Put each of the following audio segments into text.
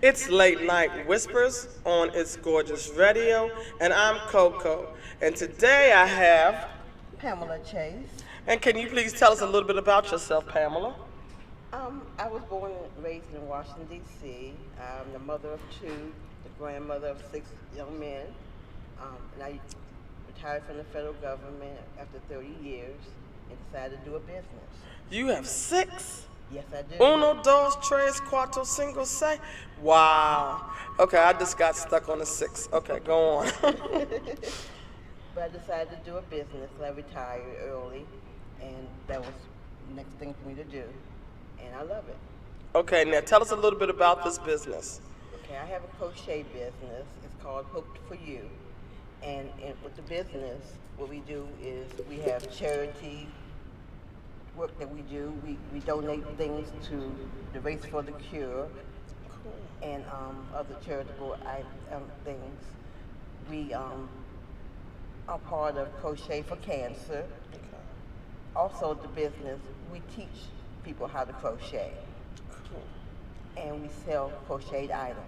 It's Late Night Whispers on It's Gorgeous Radio, and I'm Coco. And today I have, Pamela Chase. and can you please tell us a little bit about yourself, Pamela? I was born and raised in Washington, D.C. I'm the mother of two, the grandmother of six young men. And I retired from the federal government after 30 years and decided to do a business. You have six? Yes, I do. Uno, dos, tres, cuatro, cinco, seis. Wow. Okay, I just got stuck on the six. Okay, go on. But I decided to do a business. I retired early, and that was the next thing for me to do. And I love it. Okay, now tell us a little bit about this business. Okay, I have a crochet business. It's called Hooked for You. And with the business, what we do is we have charity work that we do. We donate things to the Race for the Cure and other charitable things. We are part of Crochet for Cancer. Also, the business, we teach people how to crochet. And we sell crocheted items,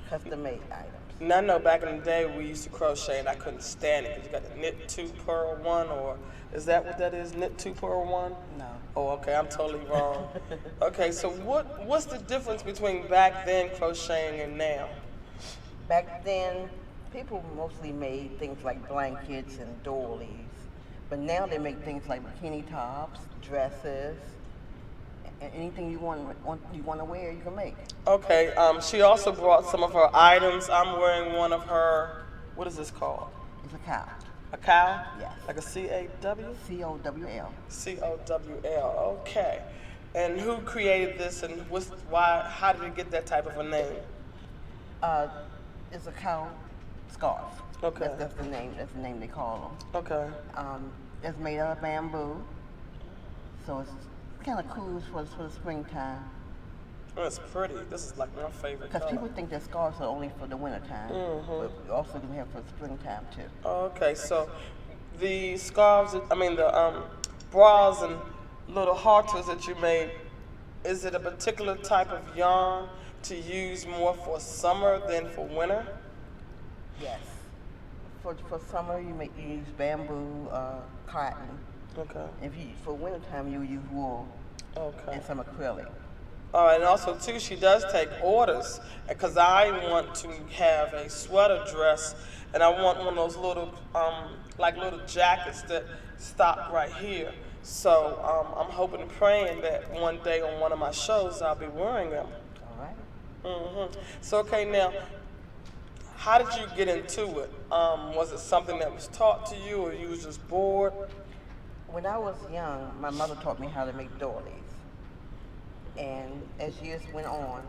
custom-made items. Now, I know back in the day we used to crochet and I couldn't stand it because you got the knit two, purl one, or is that what that is? Knit two, purl one? No. Oh, okay, I'm totally wrong. Okay, so what's the difference between back then crocheting and now? Back then, people mostly made things like blankets and doilies, but now they make things like bikini tops, dresses, and anything you want to wear, you can make. Okay, she also brought some of her items. I'm wearing one of her, what is this called? It's a cow. A cow? Yes. Like a C-A-W? COWL. C-O-W-L, okay. And who created this and how did it get that type of a name? It's a cow scarf. Okay. That's the name. That's the name they call them. Okay. It's made out of bamboo, so it's kind of cool for the springtime. Oh, it's pretty. This is like my favorite Because color. people think that scarves are only for the wintertime, but we also can have for the springtime too. Okay, so the scarves, the bras and little halters that you made, is it a particular type of yarn to use more for summer than for winter? Yes. For summer, you use bamboo, cotton. Okay. For wintertime, you use wool Okay. and some acrylic. All right, and also too, she does take orders because I want to have a sweater dress, and I want one of those little, like little jackets that stop right here. So I'm hoping and praying that one day on one of my shows I'll be wearing them. All right. So okay, now, how did you get into it? Was it something that was taught to you, or you was just bored? When I was young, my mother taught me how to make doilies. And as years went on,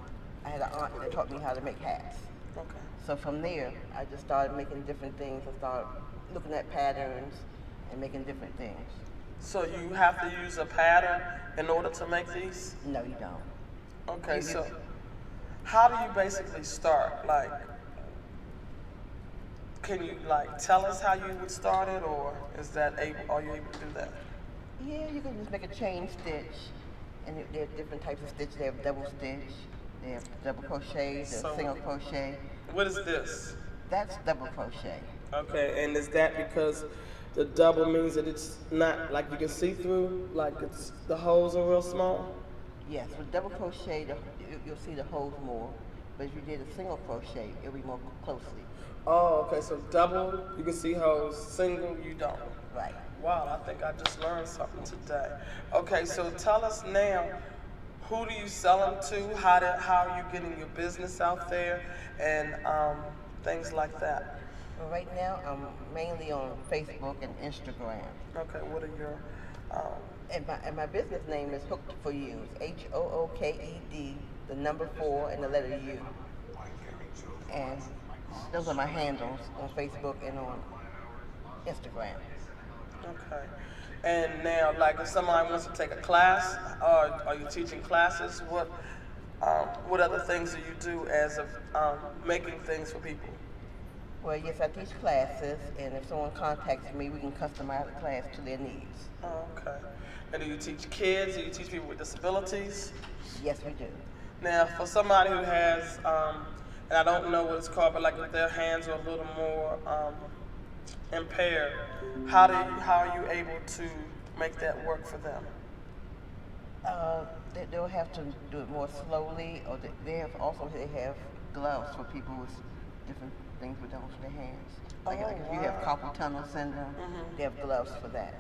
I had an aunt that taught me how to make hats. Okay. So from there, I just started making different things. I started looking at patterns and making different things. So you have to use a pattern in order to make these? No, you don't. Okay, so how do you basically start? Like, can you tell us how you would start it, or are you able to do that? Yeah, you can just make a chain stitch. And there are different types of stitch. They have double stitch, they have double crochet, they have single crochet. What is this? That's double crochet. Okay, and is that because the double means that it's not like you can see through, like the holes are real small? Yes, with double crochet, you'll see the holes more. But if you did a single crochet, it'll be more closely. Oh, okay, so double, you can see holes, single, you don't. Right. Wow, I think I just learned something today. Okay, so tell us now, who do you sell them to? How are you getting your business out there, and things like that? Well, right now, I'm mainly on Facebook and Instagram. Okay, what are your... And my business name is Hooked for You. It's HOOKED, the number 4 and the letter U. And those are my handles on Facebook and on Instagram. Okay. And now, like, if somebody wants to take a class, are you teaching classes? What other things do you do as of making things for people? Well, yes, I teach classes, and if someone contacts me, we can customize the class to their needs. Oh, okay. And do you teach kids? Do you teach people with disabilities? Yes, we do. Now, for somebody who has, and I don't know what it's called, but like if their hands are a little more impaired, how are you able to make that work for them? They'll have to do it more slowly, or they have gloves for people with different things with their hands. Like if you have wow. carpal tunnel syndrome, they have gloves for that.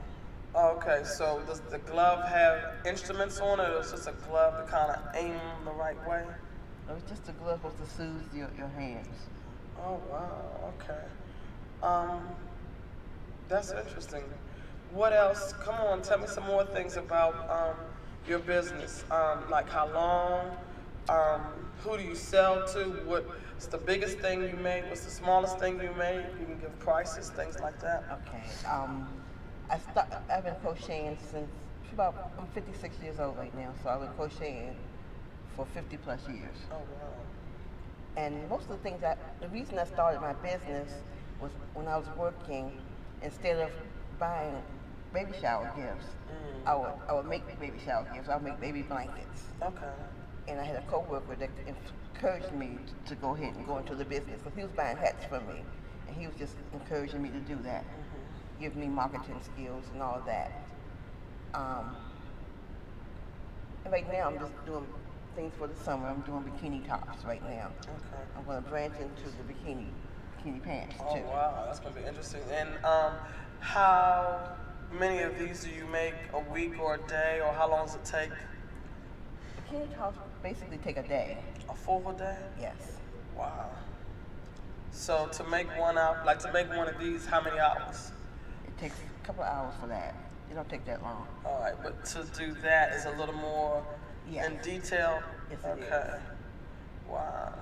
Okay, so does the glove have instruments on it, or is it just a glove to kind of aim the right way? So it's just a glove supposed to soothe your hands. Oh wow, okay. Um, that's interesting. What else? Come on, tell me some more things about your business. Like how long? Um, who do you sell to? What's the biggest thing you made? What's the smallest thing you made? You can give prices, things like that. Okay. I've been crocheting since I'm 56 years old right now, so I've been crocheting for 50 plus years. Oh wow. And most of the things the reason I started my business was when I was working, instead of buying baby shower gifts, I would make baby shower gifts. I would make baby blankets. Okay. And I had a coworker that encouraged me to go ahead and go into the business because he was buying hats from me, and he was just encouraging me to do that, give me marketing skills and all that. And right now I'm just doing things for the summer. I'm doing bikini tops right now. Okay. I'm going to branch into the bikini pants Oh too. wow, that's gonna be interesting. And how many of these do you make a week or a day, or how long does it take? Bikini tops basically take a day. A full day? Yes. Wow. So to make one out, like to make one of these, how many hours? It takes a couple of hours for that. It don't take that long. All right, but to do that is a little more Yes. in detail. Yes, it Okay. is. Wow.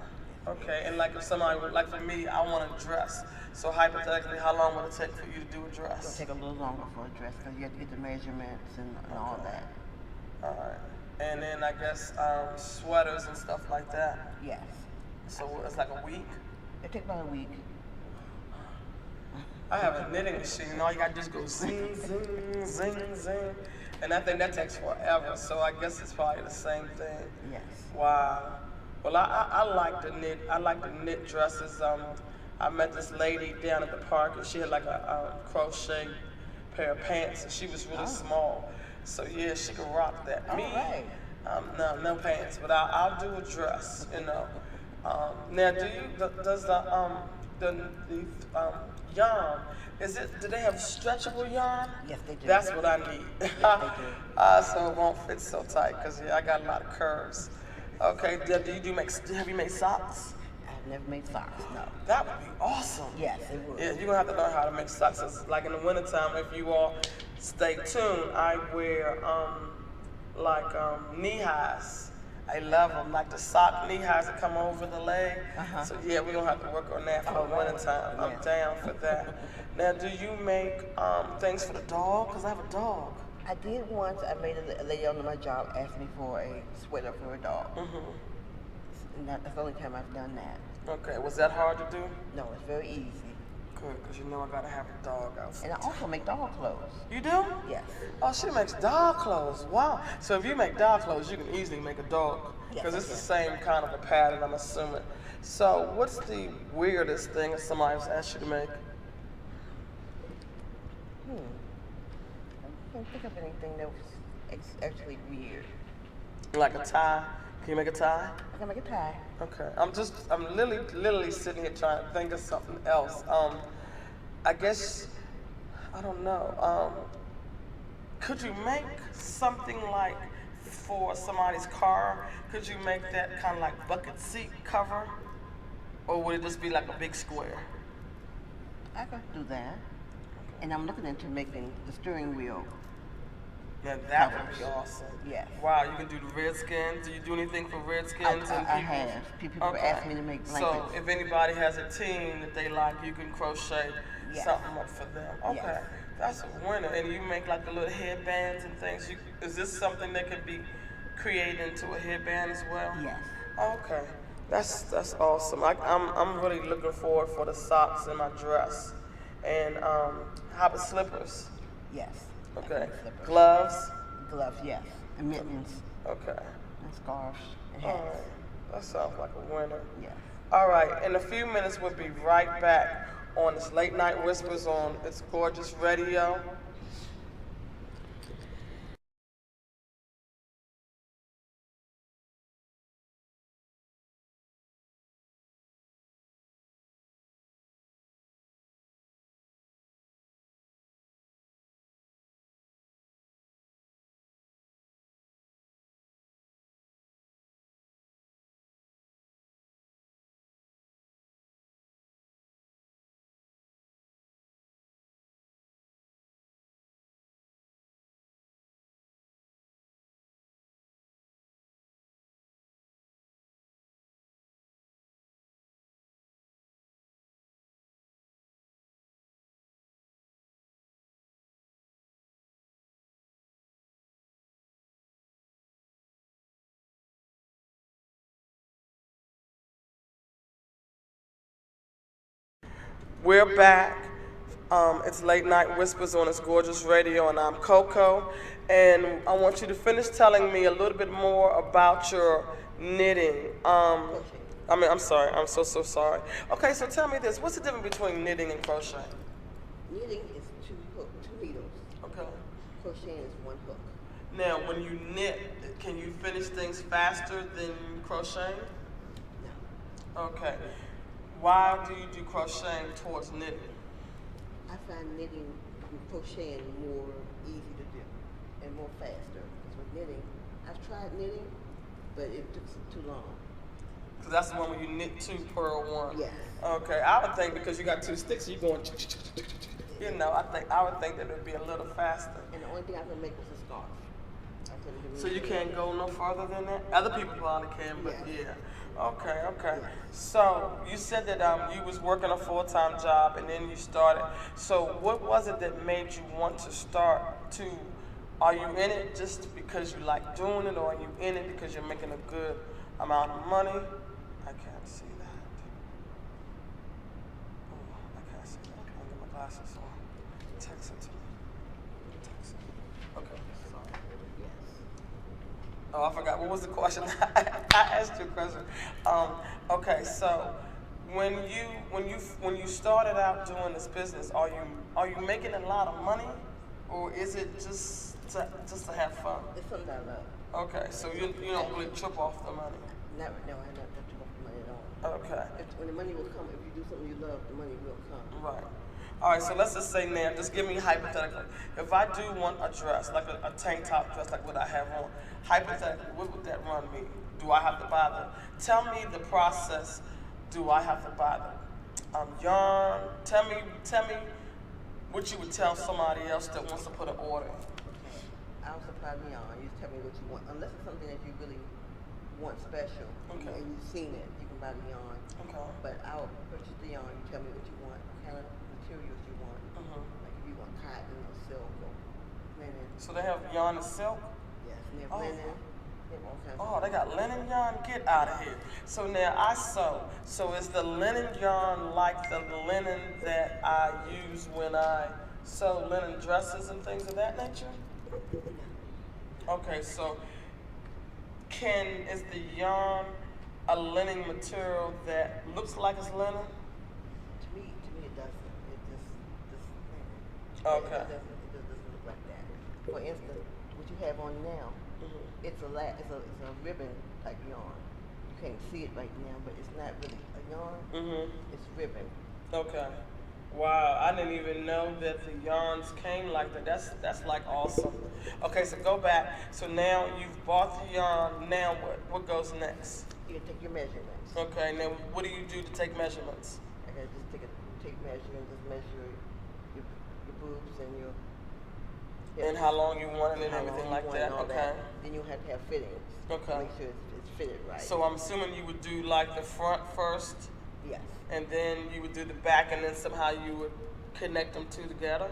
Okay, and like if somebody would, like for me, I want a dress. So hypothetically, how long will it take for you to do a It'll dress? take a little longer for a dress because you have to get the measurements and all that. All right. And then I guess sweaters and stuff like that. Yes. So it's like a week. It takes about a week. I have a knitting machine, and all you gotta do is go zing, zing, zing, zing, and I think that takes forever. So I guess it's probably the same thing. Yes. Wow. Well, I like to knit. I like to knit dresses. I met this lady down at the park, and she had like a crochet pair of pants, and she was really small. So yeah, she could rock that. All Me, right. no pants, but I'll do a dress. You know. Now, does the yarn? Do they have stretchable yarn? Yes, they do. That's what I need. Yes, they So it won't fit so tight because I got a lot of curves. Okay, have you made socks? I've never made socks, no. That would be awesome. Yes, it would. Yeah, you're gonna have to learn how to make socks. It's like in the wintertime, if you all stay tuned, I wear knee highs. I love them, like the sock knee highs that come over the leg. So yeah, we're gonna have to work on that for the wintertime. I'm down for that. Now, do you make things for the dog? Cause I have a dog. I did once. I made a lady on my job ask me for a sweater for a dog. And that's the only time I've done that. Okay, was that hard to do? No, it's very easy. Good, cause you know I gotta have a dog outfit. And I also make dog clothes. You do? Yes. Oh, she makes dog clothes. Wow. So if you make dog clothes, you can easily make a dog. Yes, Because I it's the can. same kind of a pattern, I'm assuming. So what's the weirdest thing that somebody's asked you to make? I can't think of anything that was actually weird. Like a tie? Can you make a tie? I can make a tie. Okay. I'm literally sitting here trying to think of something else. I guess, I don't know. Could you make something like for somebody's car? Could you make that kind of like bucket seat cover? Or would it just be like a big square? I could do that. And I'm looking into making the steering wheel. Now that would be awesome. Yes. Wow, you can do the Redskins. Do you do anything for Redskins and people? I have. People ask me to make blankets. So if anybody has a team that they like, you can crochet Yes. something up for them. Okay, Yes. that's a winner. And you make like the little headbands and things. Is this something that could be created into a headband as well? Yes. Okay, that's awesome. I'm really looking forward for the socks in my dress. And how about slippers? Yes. I can Okay. make slippers. Gloves? Gloves, yes. And mittens. Okay. and scarves and All hats. right. That sounds like a winner. Yes. All right. In a few minutes, we'll be right back on this Late Night Whispers on It's Gorgeous Radio. We're back. It's Late Night Whispers on It's Gorgeous Radio, and I'm Coco. And I want you to finish telling me a little bit more about your knitting. I'm sorry. I'm so sorry. Okay, so tell me this. What's the difference between knitting and crochet? Knitting is two needles. Okay. Crocheting is one hook. Now, when you knit, can you finish things faster than crocheting? No. Okay. Why do you do crocheting towards knitting? I find knitting and crocheting more easy to do and more faster. Because with knitting, I've tried knitting, but it took too long. Because that's the one where you knit two, purl one. Yes. Okay, I would think because you got two sticks, you're going. I would think that it would be a little faster. And the only thing I could make was a scarf. I couldn't do So you anything can't go no further than that? Other people probably can, but Yes. yeah. Okay. Yes. So you said that you was working a full-time job and then you started. So what was it that made you want to start to? Are you in it just because you like doing it, or are you in it because you're making a good amount of money? I can't see that. Oh, I can't see that. I can't get my glasses on. Text it to me. Text it. Okay. Sorry. Yes. Oh, I forgot. What was the question? I asked you a question. Okay, so when you started out doing this business, are you making a lot of money, or is it just to have fun? It's something I love. Okay, so you don't really trip off the money. No, I never touch off the money at all. Okay. When the money will come, if you do something you love, the money will come. Right. All right, so let's just say now, just give me hypothetically. If I do want a dress, like a tank top dress, like what I have on, hypothetically, what would that run me? Do I have to buy tell me the process, do I have to buy the yarn? Tell me what you would tell somebody else that wants to put an order in. I'll supply the yarn. You tell me what you want. Unless it's something that you really want special, Okay. and you've seen it, you can buy the yarn. Okay. But I'll purchase the yarn. You tell me what you want, what kind of materials you want. Like if you want cotton or silk or linen. So they have yarn and silk? Yes, and they have Oh. linen. They have all kinds Oh, of they got linen yarn? Get out of here. So now I sew. So is the linen yarn like the linen that I use when I sew linen dresses and things of that nature? Okay, so is the yarn a linen material that looks like it's linen? To me, it doesn't. It just Okay. It doesn't look like that. For instance, what you have on now, it's a ribbon type yarn. You can't see it right now, but it's not really a yarn. It's ribbon. Okay. Wow, I didn't even know that the yarns came like that. That's like awesome. Okay, so go back. So now you've bought the yarn. Now what? What goes next? You can take your measurements. Okay, now what do you do to take measurements? I gotta just take measurements, just measure your boobs and your hips. And how long you want it and how long everything you like want that? and all Okay. Then you have to have fittings. Okay. To make sure it's fitted right. So I'm assuming you would do like the front first, yes. and then you would do the back, and then somehow you would connect them two together.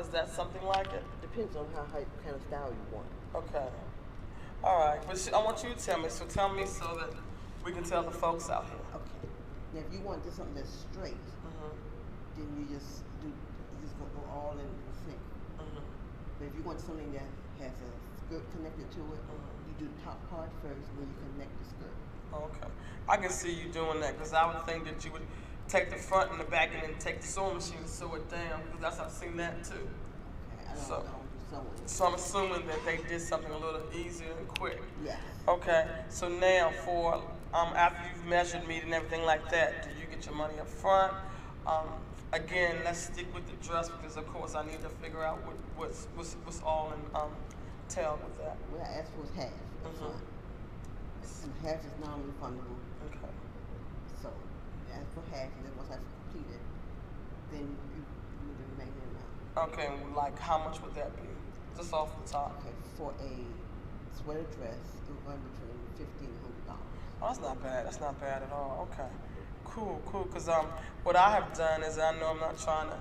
Is that something like it? Depends on what kind of style you want. Okay. All right. But I want you to tell me. So tell me so that we can tell the folks out here. Okay. Now, if you want just something that's straight, then you just go all in sync. But if you want something that has a skirt connected to it, you do the top part first, and then you connect the skirt. Okay. I can see you doing that because I would think that you would take the front and the back and then take the sewing machine and sew it down because I've seen that too. Okay, I don't do sewing. So I'm assuming that they did something a little easier and quick. Yes. Okay. So now for after you've measured meat and everything like that, do you get your money up front? Again, let's stick with the dress because of course I need to figure out what's all entailed with that. What I asked for was half up front. And half is non-refundable. Okay. So you ask for half, and then once that's completed, then you do the remaining amount. Okay, like how much would that be? Just off the top. Okay, for a sweater dress, it will run between $50 and $100. Oh, that's not bad. That's not bad at all. Okay. Cool. Because what I have done is, I know I'm not trying to,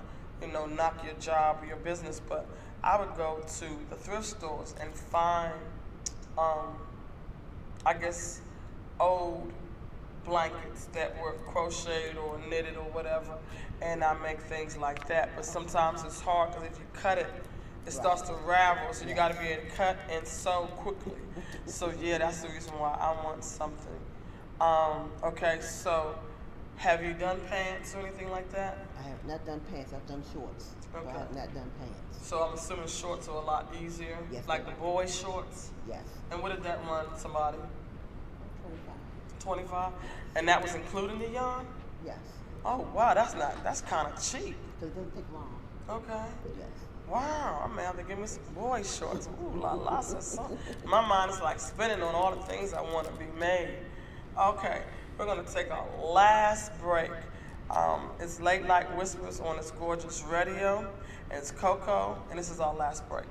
knock your job or your business, but I would go to the thrift stores and find, I guess, old blankets that were crocheted or knitted or whatever, and I make things like that. But sometimes it's hard because if you cut it, it starts to ravel, so you got to be able to cut and sew quickly. So yeah, that's the reason why I want something. Okay, so have you done pants or anything like that? I have not done pants. I've done shorts. Okay. But I have not done pants. So I'm assuming shorts are a lot easier? Yes. Like the boy shorts? Yes. And what did that run somebody? 25. 25? And that was including the yarn? Yes. Oh wow, that's kind of cheap. Because it doesn't take long. Okay. Yes. Wow, I'm gonna have to give me some boy shorts. Ooh la la, so my mind is like spinning on all the things I want to be made. Okay, we're gonna take our last break. It's Late Night Whispers on It's Gorgeous Radio, and it's Coco, and this is our last break.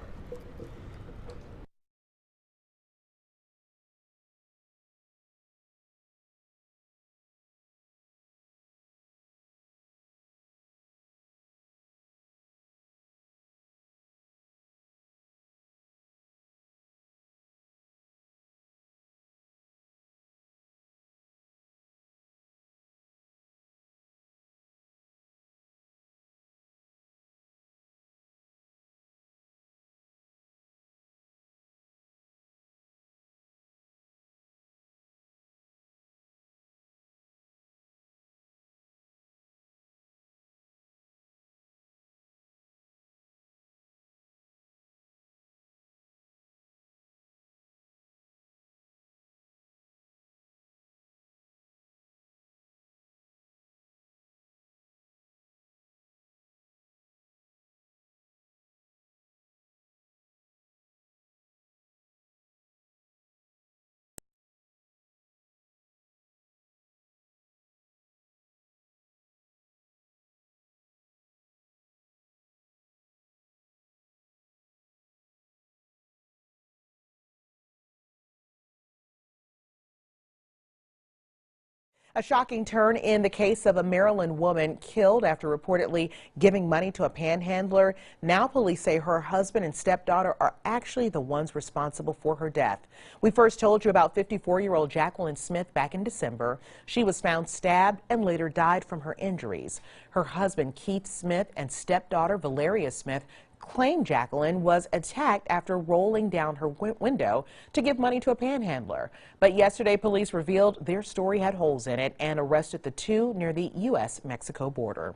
A shocking turn in the case of a Maryland woman killed after reportedly giving money to a panhandler. Now police say her husband and stepdaughter are actually the ones responsible for her death. We first told you about 54-year-old Jacqueline Smith back in December. She was found stabbed and later died from her injuries. Her husband Keith Smith and stepdaughter Valeria Smith claimed Jacqueline was attacked after rolling down her window to give money to a panhandler. But yesterday, police revealed their story had holes in it and arrested the two near the U.S.-Mexico border.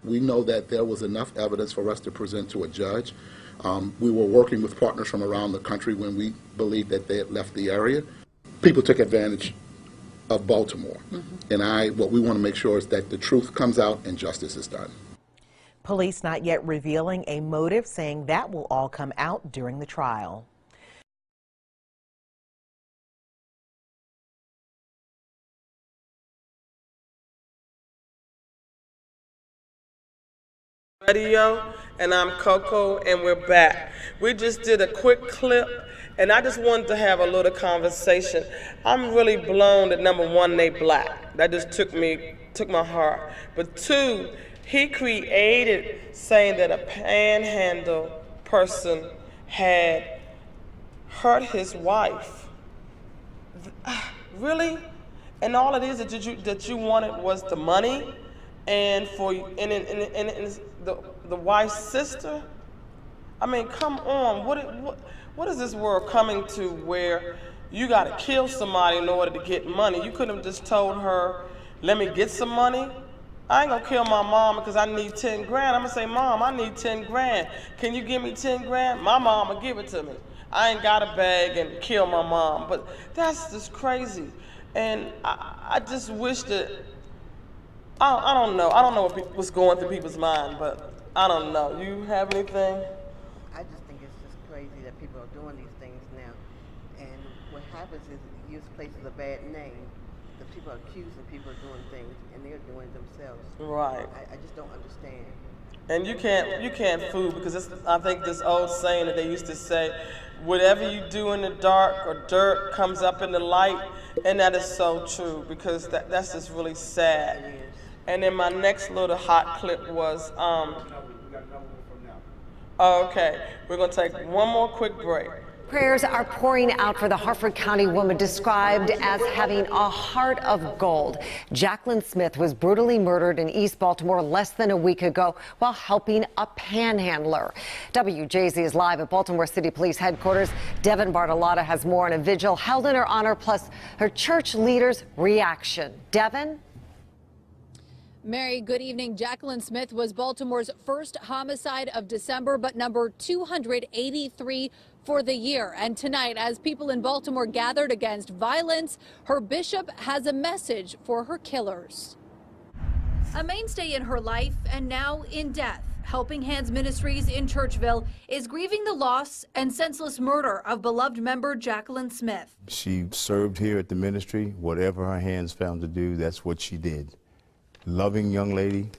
We know that there was enough evidence for us to present to a judge. We were working with partners from around the country when we believed that they had left the area. People took advantage of Baltimore. And what we want to make sure is that the truth comes out and justice is done. Police not yet revealing a motive, saying that will all come out during the trial. Radio, and I'm Coco, and we're back. We just did a quick clip, and I just wanted to have a little conversation. I'm really blown that number one, they black. That just took my heart. But two, he created saying that a panhandle person had hurt his wife. Really? And all it is that you wanted was the money, and the wife's sister. I mean, come on. what is this world coming to where you got to kill somebody in order to get money? You couldn't have just told her, let me get some money. I ain't gonna kill my mom because I need 10 grand. I'm gonna say, Mom, I need 10 grand. Can you give me 10 grand? My mom will give it to me. I ain't got a bag and kill my mom. But that's just crazy. And I just wish that, I don't know. I don't know what's going through people's mind, but I don't know. You have anything? I just think it's just crazy that people are doing these things now. And what happens is it gives places a bad name. Because people are accusing people of doing things, and they're doing it themselves. Right. I just don't understand. And you can't fool, because I think this old saying that they used to say, whatever you do in the dark or dirt comes up in the light, and that is so true, because that's just really sad. It is. And then my next little hot clip was, okay, we're gonna take one more quick break. Prayers are pouring out for the Harford County woman described as having a heart of gold. Jacqueline Smith was brutally murdered in East Baltimore less than a week ago while helping a panhandler. WJZ is live at Baltimore City Police headquarters. Devin Bartolotta has more on a vigil held in her honor, plus her church leaders' reaction. Devin? Mary, good evening. Jacqueline Smith was Baltimore's first homicide of December, but number 283 for the year. And tonight, as people in Baltimore gathered against violence, her bishop has a message for her killers. A mainstay in her life and now in death, Helping Hands Ministries in Churchville is grieving the loss and senseless murder of beloved member Jacqueline Smith. She served here at the ministry. Whatever her hands found to do, that's what she did. Loving young lady,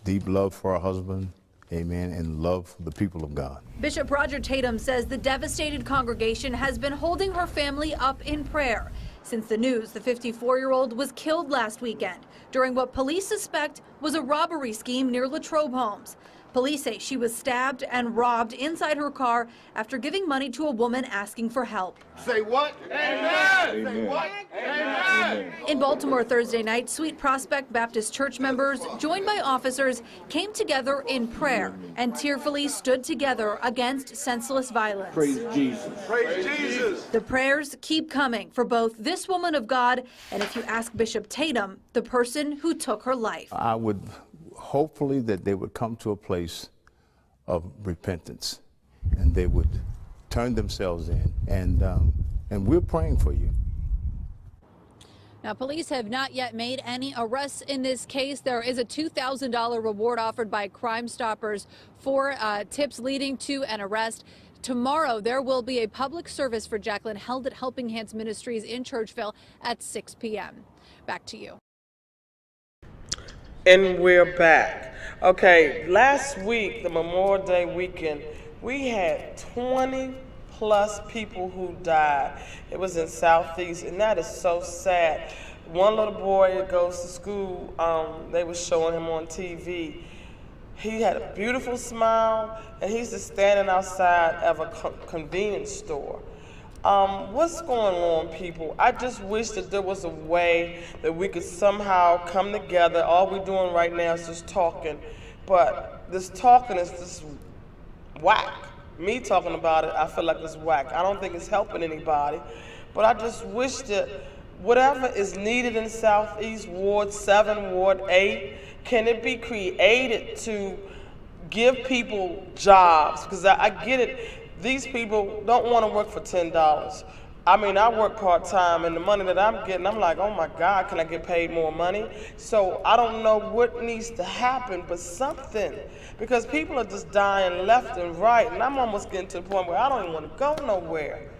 deep love for her husband, amen, and love for the people of God. Bishop Roger Tatum says the devastated congregation has been holding her family up in prayer since the news the 54-year-old was killed last weekend during what police suspect was a robbery scheme near Latrobe Homes. Police say she was stabbed and robbed inside her car after giving money to a woman asking for help. Say what? Amen. Say what? Amen. In Baltimore Thursday night, Sweet Prospect Baptist Church members, joined by officers, came together in prayer and tearfully stood together against senseless violence. Praise Jesus. Praise Jesus. The prayers keep coming for both this woman of God and, if you ask Bishop Tatum, the person who took her life. I would hopefully that they would come to a place of repentance and they would turn themselves in, and we're praying for you. Now, police have not yet made any arrests in this case. There is a $2,000 reward offered by Crime Stoppers for tips leading to an arrest. Tomorrow, there will be a public service for Jacqueline held at Helping Hands Ministries in Churchville at 6 p.m. Back to you. And we're back. Okay, last week, the Memorial Day weekend, we had 20 plus people who died. It was in Southeast, and that is so sad. One little boy that goes to school, they were showing him on TV. He had a beautiful smile, and he's just standing outside of a convenience store. What's going on, people? I just wish that there was a way that we could somehow come together. All we're doing right now is just talking, but this talking is just whack. Me talking about it, I feel like it's whack. I don't think it's helping anybody, but I just wish that whatever is needed in Southeast Ward 7, Ward 8, can it be created to give people jobs? Because I get it. These people don't want to work for $10. I mean, I work part-time, and the money that I'm getting, I'm like, oh my God, can I get paid more money? So I don't know what needs to happen, but something. Because people are just dying left and right, and I'm almost getting to the point where I don't even want to go nowhere.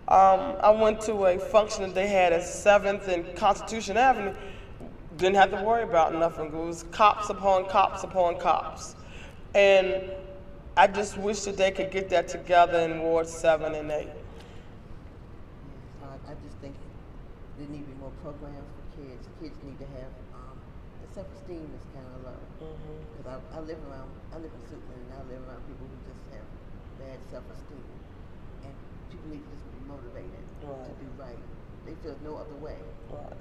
I went to a function that they had at 7th and Constitution Avenue. Didn't have to worry about nothing. It was cops upon cops upon cops. And I just wish that they could get that together in Ward 7 and 8. I just think there need to be more programs for kids. Kids need to have, the self-esteem is kind of low. Because I live in Suitland, and I live around people who just have bad self-esteem. And people need to just be motivated to do right. They feel no other way. Right.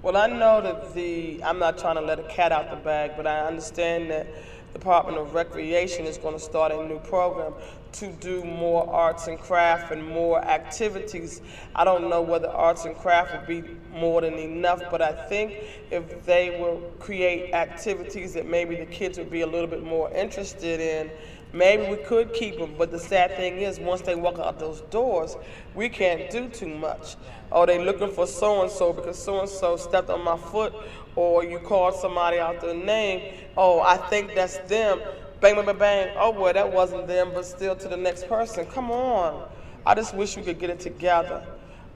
Well, I know that I'm not trying to let a cat out the bag, but I understand that the Department of Recreation is going to start a new program to do more arts and craft and more activities. I don't know whether arts and craft would be more than enough, but I think if they will create activities that maybe the kids would be a little bit more interested in, maybe we could keep them. But the sad thing is, once they walk out those doors, we can't do too much. Oh, they looking for so-and-so because so-and-so stepped on my foot, or you called somebody out their name. Oh, I think that's them. Bang, bang, bang, bang. Oh, well, that wasn't them, but still to the next person. Come on. I just wish we could get it together.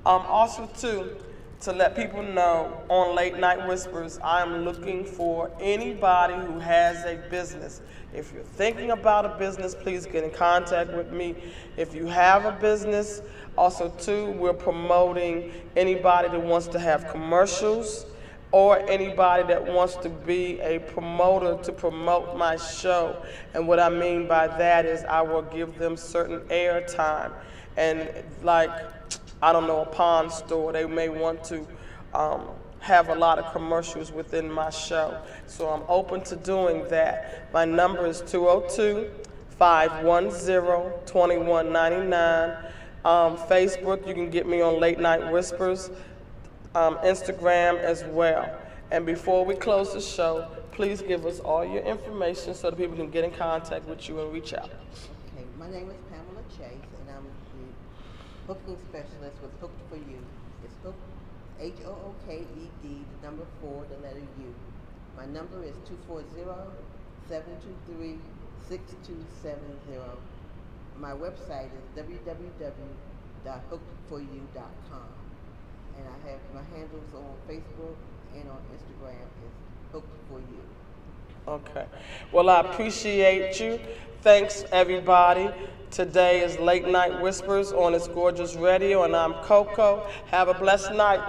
Also, too, to let people know, on Late Night Whispers, I am looking for anybody who has a business. If you're thinking about a business, please get in contact with me. If you have a business, also, too, we're promoting anybody that wants to have commercials, or anybody that wants to be a promoter to promote my show. And what I mean by that is I will give them certain airtime. And like, I don't know, a pawn store, they may want to have a lot of commercials within my show. So I'm open to doing that. My number is 202-510-2199. Facebook, you can get me on Late Night Whispers. Instagram as well. And before we close the show, please give us all your information so that people can get in contact with you and reach out. Okay, my name is Pamela Chase, and I'm the booking specialist with Hooked for You. It's Hooked, Hooked, the number 4, the letter U. My number is 240-723-6270. My website is www.hookedforyou.com. And I have my handles on Facebook and on Instagram is Hooked for You. Okay. Well, I appreciate you. Thanks, everybody. Today is Late Night Whispers on It's Gorgeous Radio, and I'm Coco. Have a blessed night.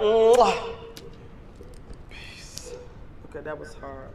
Peace. Okay, that was hard.